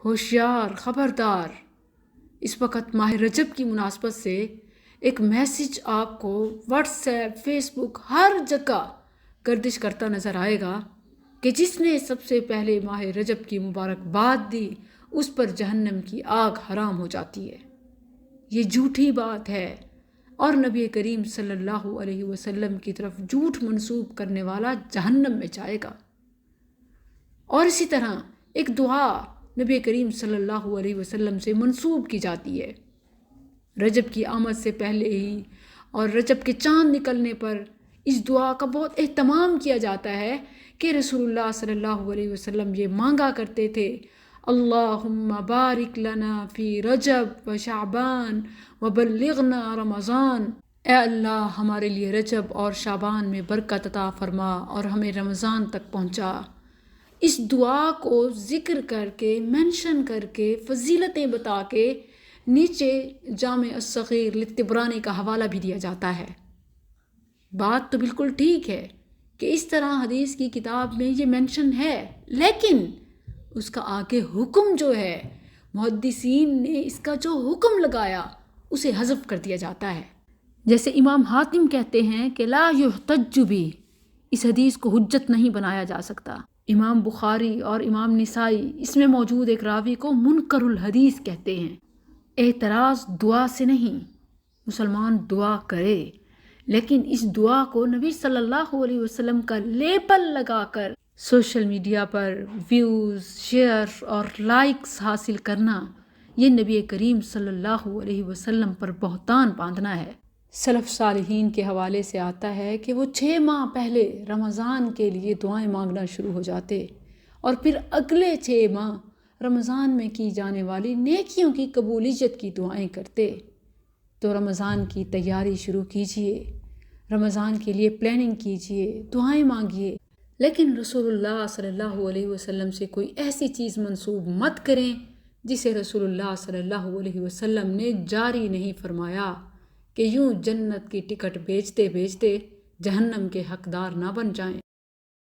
ہوشیار، خبردار! اس وقت ماہ رجب کی مناسبت سے ایک میسج آپ کو واٹس ایپ، فیس بک، ہر جگہ گردش کرتا نظر آئے گا کہ جس نے سب سے پہلے ماہ رجب کی مبارکباد دی اس پر جہنم کی آگ حرام ہو جاتی ہے۔ یہ جھوٹی بات ہے اور نبی کریم صلی اللہ علیہ وسلم کی طرف جھوٹ منسوب کرنے والا جہنم میں جائے گا۔ اور اسی طرح ایک دعا نبی کریم صلی اللہ علیہ وسلم سے منسوب کی جاتی ہے رجب کی آمد سے پہلے ہی، اور رجب کے چاند نکلنے پر اس دعا کا بہت اہتمام کیا جاتا ہے کہ رسول اللہ صلی اللہ علیہ وسلم یہ مانگا کرتے تھے، اللہم بارک لنا فی رجب و شعبان وبلغنا رمضان۔ اے اللہ ہمارے لیے رجب اور شعبان میں برکت عطا فرما اور ہمیں رمضان تک پہنچا۔ اس دعا کو ذکر کر کے، منشن کر کے، فضیلتیں بتا کے نیچے جامع الصغیر للطبرانی کا حوالہ بھی دیا جاتا ہے۔ بات تو بالکل ٹھیک ہے کہ اس طرح حدیث کی کتاب میں یہ منشن ہے، لیکن اس کا آگے حکم جو ہے، محدثین نے اس کا جو حکم لگایا اسے حذف کر دیا جاتا ہے۔ جیسے امام حاتم کہتے ہیں کہ لا یحتج بہ، اس حدیث کو حجت نہیں بنایا جا سکتا۔ امام بخاری اور امام نسائی اس میں موجود ایک راوی کو منکر الحدیث کہتے ہیں۔ اعتراض دعا سے نہیں، مسلمان دعا کرے، لیکن اس دعا کو نبی صلی اللہ علیہ وسلم کا لیبل لگا کر سوشل میڈیا پر ویوز، شیئر اور لائکس حاصل کرنا، یہ نبی کریم صلی اللہ علیہ وسلم پر بہتان باندھنا ہے۔ سلف صالحین کے حوالے سے آتا ہے کہ وہ 6 ماہ پہلے رمضان کے لیے دعائیں مانگنا شروع ہو جاتے اور پھر اگلے 6 ماہ رمضان میں کی جانے والی نیکیوں کی قبولیت کی دعائیں کرتے۔ تو رمضان کی تیاری شروع کیجئے، رمضان کے لیے پلاننگ کیجئے، دعائیں مانگیے، لیکن رسول اللہ صلی اللہ علیہ وسلم سے کوئی ایسی چیز منسوب مت کریں جسے رسول اللہ صلی اللہ علیہ وسلم نے جاری نہیں فرمایا، کہ یوں جنت کی ٹکٹ بیچتے بیچتے جہنم کے حقدار نہ بن جائیں۔